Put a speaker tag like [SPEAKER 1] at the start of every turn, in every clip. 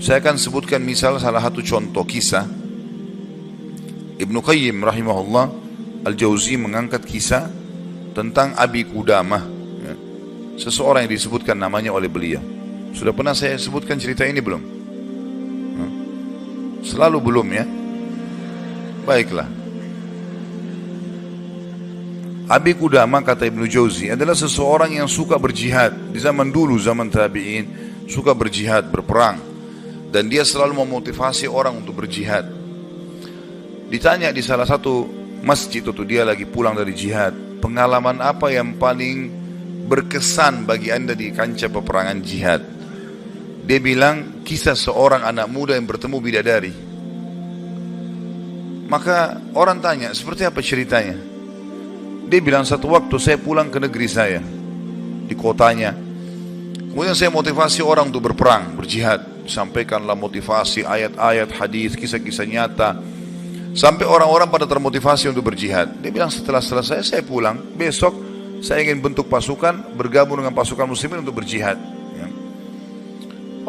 [SPEAKER 1] Saya akan sebutkan misal salah satu contoh kisah. Ibnu Qayyim rahimahullah Al-Jauzi mengangkat kisah tentang Abi Qudamah, ya. Seseorang yang disebutkan namanya oleh beliau. Sudah pernah saya sebutkan cerita ini belum? Selalu belum, ya. Baiklah. Abi Qudamah, kata Ibnu Jauzi, adalah seseorang yang suka berjihad. Di zaman dulu, zaman tabi'in, suka berjihad, berperang. Dan dia selalu memotivasi orang untuk berjihad. Ditanya di salah satu masjid itu, dia lagi pulang dari jihad, pengalaman apa yang paling berkesan bagi anda di kancah peperangan jihad? Dia bilang, kisah seorang anak muda yang bertemu bidadari. Maka orang tanya, seperti apa ceritanya? Dia bilang, satu waktu saya pulang ke negeri saya, di kotanya. Kemudian saya motivasi orang untuk berperang, berjihad. Sampaikanlah motivasi, ayat-ayat, hadis, kisah-kisah nyata. Sampai orang-orang pada termotivasi untuk berjihad. Dia bilang, setelah selesai saya pulang, besok saya ingin bentuk pasukan, bergabung dengan pasukan muslimin untuk berjihad, ya.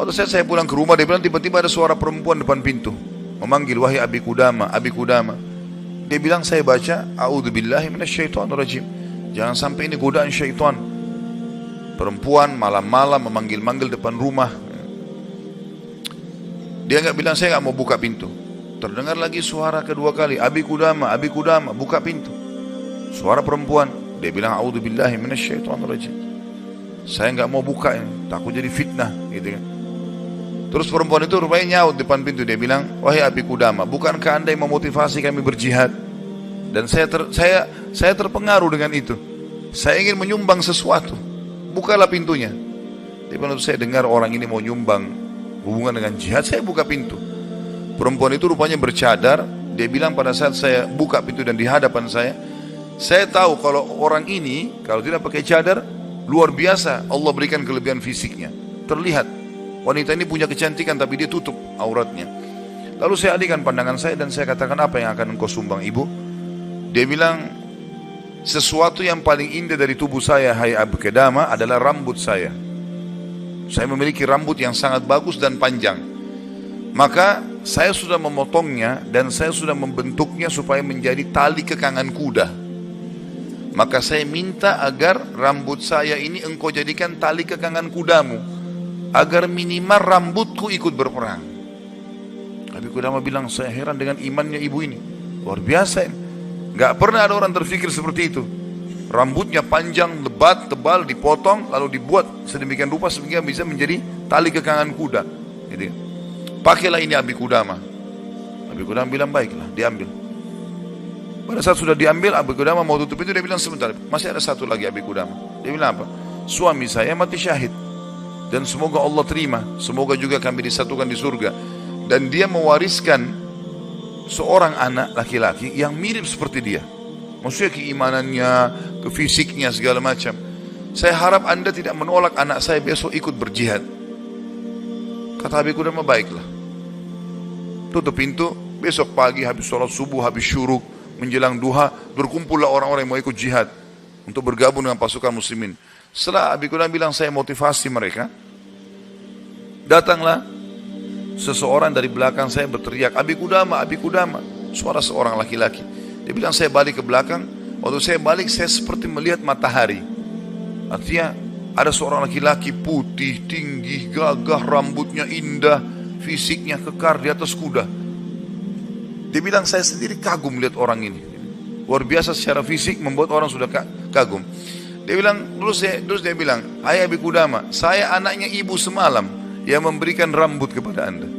[SPEAKER 1] Waktu saya pulang ke rumah, dia bilang tiba-tiba ada suara perempuan depan pintu memanggil, wahai Abi Qudamah, Abi Qudamah. Dia bilang, saya baca, a'udzubillahi minasyaitonirrajim, jangan sampai ini godaan syaitan. Perempuan malam-malam memanggil-manggil depan rumah. Dia enggak bilang, saya enggak mau buka pintu. Terdengar lagi suara kedua kali, Abi Qudamah, Abi Qudamah, buka pintu. Suara perempuan. Dia bilang, a'udzubillahi minasyaitonirrajim, saya enggak mau buka ini, takut jadi fitnah, gitu kan. Terus perempuan itu rupanya nyaut depan pintu. Dia bilang, wahai Abi Qudamah, bukankah anda yang memotivasi kami berjihad? Dan saya terpengaruh dengan itu. Saya ingin menyumbang sesuatu. Bukalah pintunya. Dia bilang, saya dengar orang ini mau nyumbang hubungan dengan jihad, saya buka pintu. Perempuan itu rupanya bercadar. Dia bilang, pada saat saya buka pintu dan di hadapan saya tahu kalau orang ini kalau tidak pakai cadar, luar biasa Allah berikan kelebihan fisiknya. Terlihat wanita ini punya kecantikan, tapi dia tutup auratnya. Lalu saya alihkan pandangan saya dan saya katakan, apa yang akan engkau sumbang, ibu? Dia bilang, sesuatu yang paling indah dari tubuh saya, hai Abi Qudamah, adalah rambut saya. Saya memiliki rambut yang sangat bagus dan panjang. Maka saya sudah memotongnya dan saya sudah membentuknya supaya menjadi tali kekangan kuda. Maka saya minta agar rambut saya ini engkau jadikan tali kekangan kudamu, agar minimal rambutku ikut berperang. Abi Qudamah bilang, saya heran dengan imannya ibu ini, luar biasa ini. Gak pernah ada orang terfikir seperti itu. Rambutnya panjang, lebat, tebal, dipotong, lalu dibuat sedemikian rupa sehingga bisa menjadi tali kekangan kuda, gitu. Pakailah ini Abi Qudamah. Abi Qudamah bilang, baiklah, diambil. Pada saat sudah diambil, Abi Qudamah mau tutup itu, dia bilang, sebentar, masih ada satu lagi Abi Qudamah. Dia bilang apa? Suami saya mati syahid, dan semoga Allah terima, semoga juga kami disatukan di surga. Dan dia mewariskan seorang anak laki-laki yang mirip seperti dia. Maksudnya keimanannya, kefisiknya, segala macam. Saya harap anda tidak menolak anak saya besok ikut berjihad. Kata Abi Qudamah, baiklah. Tutup pintu. Besok pagi habis sholat subuh, habis syuruk, menjelang duha, berkumpullah orang-orang yang mau ikut jihad untuk bergabung dengan pasukan muslimin. Setelah Abi Qudamah bilang, saya motivasi mereka, datanglah seseorang dari belakang saya berteriak, Abi Qudamah, Abi Qudamah. Suara seorang laki-laki. Dia bilang, saya balik ke belakang. Waktu saya balik, saya seperti melihat matahari. Artinya ada seorang laki-laki putih, tinggi, gagah, rambutnya indah, fisiknya kekar di atas kuda. Dia bilang, saya sendiri kagum melihat orang ini. Luar biasa secara fisik, membuat orang sudah kagum. Dia bilang, terus dia bilang, hai Abi Qudamah, saya anaknya ibu semalam yang memberikan rambut kepada anda.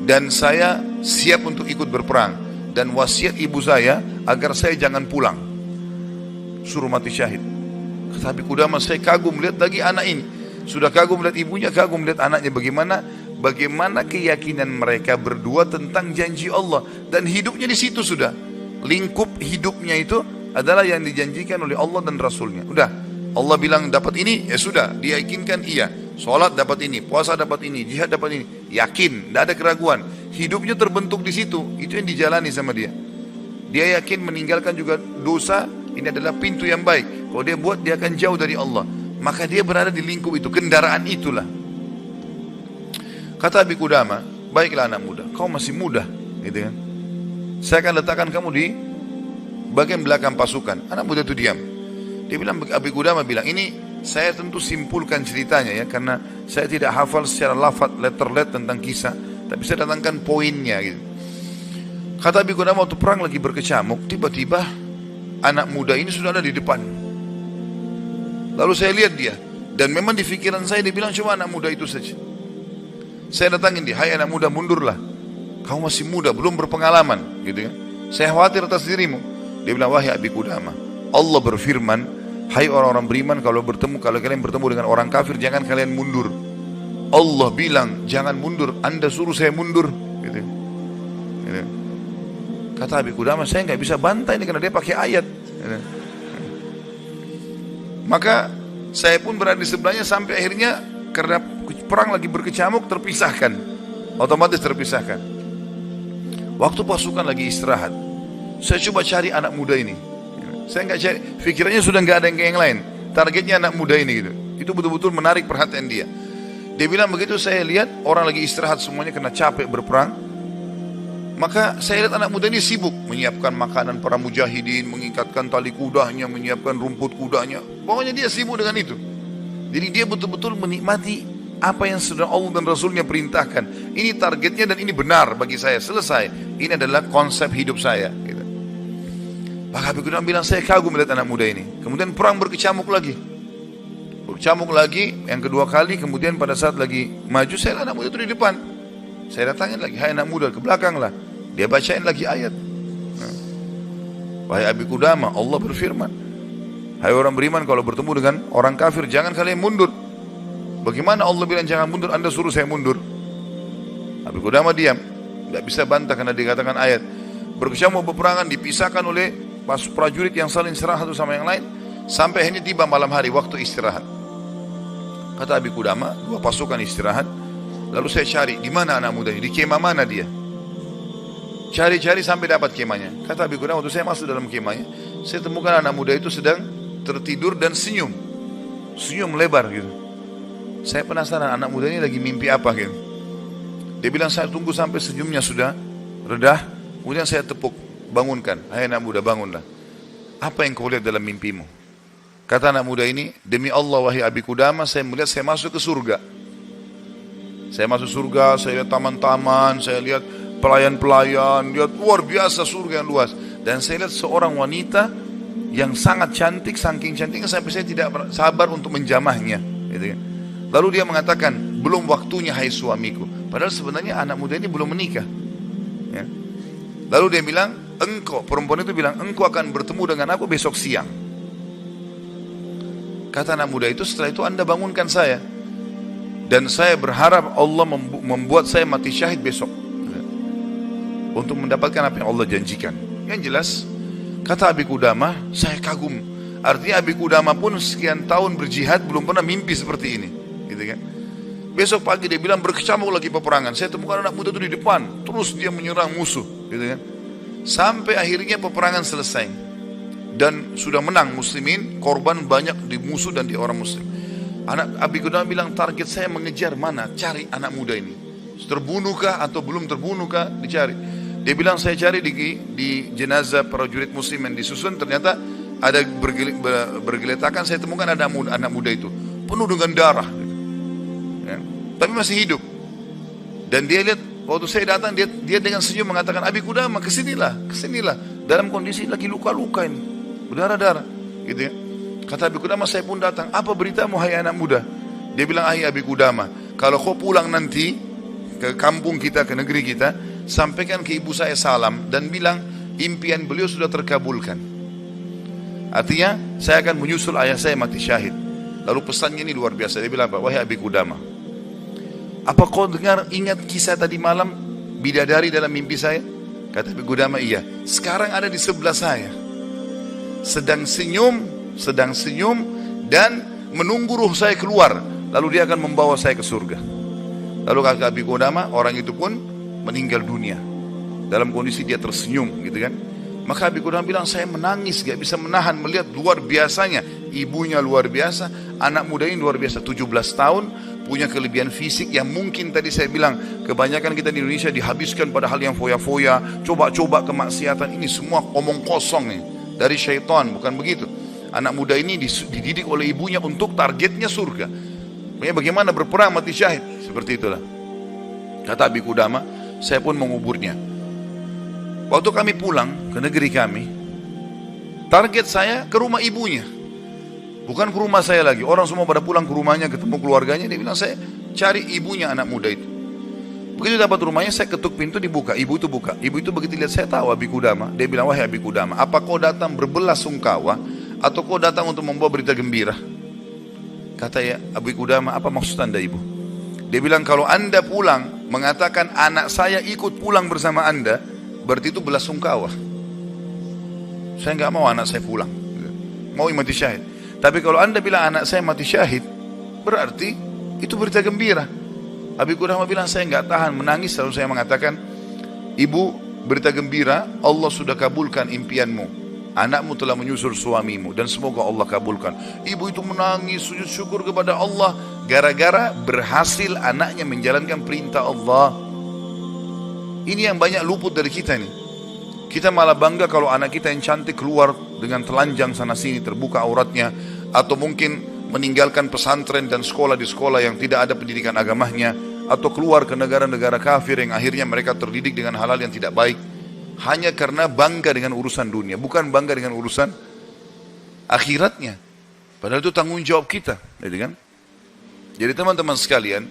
[SPEAKER 1] Dan saya siap untuk ikut berperang. Dan wasiat ibu saya agar saya jangan pulang, suruh mati syahid. Kata Abi Qudamah, saya kagum melihat lagi anak ini. Sudah kagum melihat ibunya, kagum melihat anaknya. Bagaimana keyakinan mereka berdua tentang janji Allah. Dan hidupnya di situ sudah. Lingkup hidupnya itu adalah yang dijanjikan oleh Allah dan Rasulnya. Udah, Allah bilang dapat ini, ya sudah, dia yakinkan iya. Sholat dapat ini, puasa dapat ini, jihad dapat ini. Yakin, tidak ada keraguan. Hidupnya terbentuk di situ. Itu yang dijalani sama dia. Dia yakin meninggalkan juga dosa, ini adalah pintu yang baik. Kalau dia buat, dia akan jauh dari Allah. Maka dia berada di lingkup itu, kendaraan itulah. Kata Abi Qudamah, baiklah anak muda, kau masih muda, gitu kan. Saya akan letakkan kamu di bagian belakang pasukan. Anak muda itu diam. Dia bilang, Abi Qudamah bilang, ini saya tentu simpulkan ceritanya ya, karena saya tidak hafal secara lafaz letter tentang kisah, tapi saya datangkan poinnya gitu. Kata Abi Qudamah, waktu perang lagi berkecamuk, tiba-tiba anak muda ini sudah ada di depan. Lalu saya lihat dia, dan memang di pikiran saya dia bilang cuma anak muda itu saja. Saya datangin dia, hai anak muda, mundurlah. Kamu masih muda, belum berpengalaman, gitu kan. Saya khawatir atas dirimu. Dia bilang, wahai Abi Qudamah, Allah berfirman, hai orang-orang beriman, kalau kalian bertemu dengan orang kafir, jangan kalian mundur. Allah bilang, jangan mundur, Anda suruh saya mundur, gitu. Gitu. Kata Abi Qudamah, saya nggak bisa bantah ini karena dia pakai ayat. Gitu. Maka saya pun berada di sebelahnya sampai akhirnya karena perang lagi berkecamuk terpisahkan, otomatis terpisahkan. Waktu pasukan lagi istirahat, saya coba cari anak muda ini. Saya nggak cari, pikirannya sudah nggak ada yang lain. Targetnya anak muda ini gitu. Itu betul-betul menarik perhatian dia. Dia bilang begitu saya lihat orang lagi istirahat semuanya karena capek berperang. Maka saya lihat anak muda ini sibuk menyiapkan makanan para mujahidin, mengikatkan tali kudanya, menyiapkan rumput kudanya. Pokoknya dia sibuk dengan itu. Jadi dia betul-betul menikmati apa yang sudah Allah dan Rasulnya perintahkan. Ini targetnya dan ini benar bagi saya. Selesai. Ini adalah konsep hidup saya. Gitu. Maka Abi Qudamah bilang, saya kagum melihat anak muda ini. Kemudian perang berkecamuk lagi. Berkecamuk lagi, yang kedua kali. Kemudian pada saat lagi maju, saya lihat anak muda itu di depan. Saya datangin lagi, hai anak muda, ke belakang lah. Dia bacain lagi ayat. Wahai Abi Qudamah, Allah berfirman, hai orang beriman, kalau bertemu dengan orang kafir, jangan kalian mundur. Bagaimana Allah bilang jangan mundur, Anda suruh saya mundur? Abi Qudamah diam, tidak bisa bantah karena dikatakan ayat. Berkecamuk peperangan dipisahkan oleh prajurit yang saling serang satu sama yang lain, sampai akhirnya tiba malam hari waktu istirahat. Kata Abi Qudamah, dua pasukan istirahat. Lalu saya cari, di mana anak muda ini? Di kemah mana dia? Cari-cari sampai dapat kemahnya. Kata Abi Qudamah, waktu saya masuk dalam kemahnya, saya temukan anak muda itu sedang tertidur dan senyum. Senyum lebar gitu. Saya penasaran anak muda ini lagi mimpi apa gitu. Dia bilang, saya tunggu sampai senyumnya sudah redah. Kemudian saya tepuk, bangunkan. Hai anak muda, bangunlah. Apa yang kau lihat dalam mimpimu? Kata anak muda ini, demi Allah wahai Abi Qudamah, saya melihat saya masuk ke surga. Saya masuk surga, saya lihat taman-taman, saya lihat pelayan-pelayan, lihat luar biasa surga yang luas. Dan saya lihat seorang wanita yang sangat cantik, saking cantiknya sampai saya tidak sabar untuk menjamahnya. Gitu kan. Lalu dia mengatakan, belum waktunya hai suamiku. Padahal sebenarnya anak muda ini belum menikah. Ya. Lalu dia bilang, engkau, perempuan itu bilang, engkau akan bertemu dengan aku besok siang. Kata anak muda itu, setelah itu Anda bangunkan saya. Dan saya berharap Allah membuat saya mati syahid besok. Untuk mendapatkan apa yang Allah janjikan. Yang jelas, kata Abi Qudamah, saya kagum. Artinya Abi Qudamah pun sekian tahun berjihad belum pernah mimpi seperti ini. Gitu kan? Besok pagi dia bilang berkecamuk lagi peperangan. Saya temukan anak muda itu di depan. Terus dia menyerang musuh. Gitu kan? Sampai akhirnya peperangan selesai. Dan sudah menang muslimin. Korban banyak di musuh dan di orang muslim. Anak Abi Qudamah bilang, target saya mengejar mana? Cari anak muda ini. Terbunuhkah atau belum terbunuhkah? Dicari. Dia bilang, saya cari di jenazah prajurit muslim yang disusun. Ternyata ada bergeletakan. Saya temukan ada anak muda itu penuh dengan darah. Ya. Tapi masih hidup. Dan dia lihat, waktu saya datang, dia dengan senyum mengatakan, Abi Qudamah, kesinilah. Dalam kondisi lagi luka-luka ini, berdarah-darah. Gitu ya. Kata Abi Qudamah, saya pun datang. Apa beritamu hai anak muda? Dia bilang, hai Abi Qudamah, kalau kau pulang nanti ke kampung kita, ke negeri kita, sampaikan ke ibu saya salam dan bilang impian beliau sudah terkabulkan. Artinya saya akan menyusul ayah saya mati syahid. Lalu pesannya ini luar biasa. Dia bilang apa? Wahai Abi Qudamah, apa kau ingat kisah tadi malam bidadari dalam mimpi saya? Kata Abi Qudamah, iya. Sekarang ada di sebelah saya, sedang senyum dan menunggu ruh saya keluar. Lalu dia akan membawa saya ke surga. Lalu kata Abi Qudamah, orang itu pun meninggal dunia dalam kondisi dia tersenyum, gitu kan. Maka Abi Qudamah bilang, saya menangis, gak bisa menahan melihat luar biasanya. Ibunya luar biasa, anak muda ini luar biasa, 17 tahun, punya kelebihan fisik yang mungkin tadi saya bilang, kebanyakan kita di Indonesia dihabiskan pada hal yang foya-foya, coba-coba kemaksiatan, ini semua omong kosong nih, dari syaitan, bukan begitu. Anak muda ini dididik oleh ibunya untuk targetnya surga. Bagaimana berperang mati syahid, seperti itulah. Kata Abi Qudamah, saya pun menguburnya. Waktu kami pulang ke negeri kami, target saya ke rumah ibunya, bukan ke rumah saya lagi. Orang semua pada pulang ke rumahnya, ketemu keluarganya. Dia bilang, saya cari ibunya anak muda itu. Begitu dapat rumahnya, saya ketuk pintu, dibuka. Ibu itu buka. Ibu itu begitu lihat saya, tahu Abi Qudamah. Dia bilang, wahai Abi Qudamah, apa kau datang berbelasungkawa atau kau datang untuk membawa berita gembira? Kata ya Abi Qudamah, apa maksud anda ibu? Dia bilang, kalau anda pulang mengatakan anak saya ikut pulang bersama anda, berarti itu belasungkawa. Saya nggak mau anak saya pulang, mau mati syahid. Tapi kalau anda bilang anak saya mati syahid, berarti itu berita gembira. Abi Qudamah bilang, saya nggak tahan menangis. Lalu saya mengatakan, ibu, berita gembira, Allah sudah kabulkan impianmu. Anakmu telah menyusul suamimu dan semoga Allah kabulkan. Ibu itu menangis, sujud syukur kepada Allah gara-gara berhasil anaknya menjalankan perintah Allah. Ini yang banyak luput dari kita nih. Kita malah bangga kalau anak kita yang cantik keluar dengan telanjang sana sini, terbuka auratnya, atau mungkin meninggalkan pesantren dan sekolah di sekolah yang tidak ada pendidikan agamanya, atau keluar ke negara-negara kafir yang akhirnya mereka terdidik dengan hal-hal yang tidak baik, hanya karena bangga dengan urusan dunia, bukan bangga dengan urusan akhiratnya. Padahal itu tanggung jawab kita, gitu kan? Jadi teman-teman sekalian,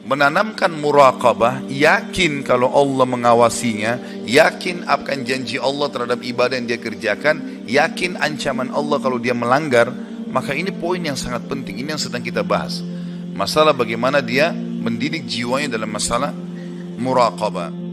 [SPEAKER 1] menanamkan muraqabah, yakin kalau Allah mengawasinya, yakin akan janji Allah terhadap ibadah yang dia kerjakan, yakin ancaman Allah kalau dia melanggar. Maka ini poin yang sangat penting, ini yang sedang kita bahas. Masalah bagaimana dia mendidik jiwanya dalam masalah muraqabah.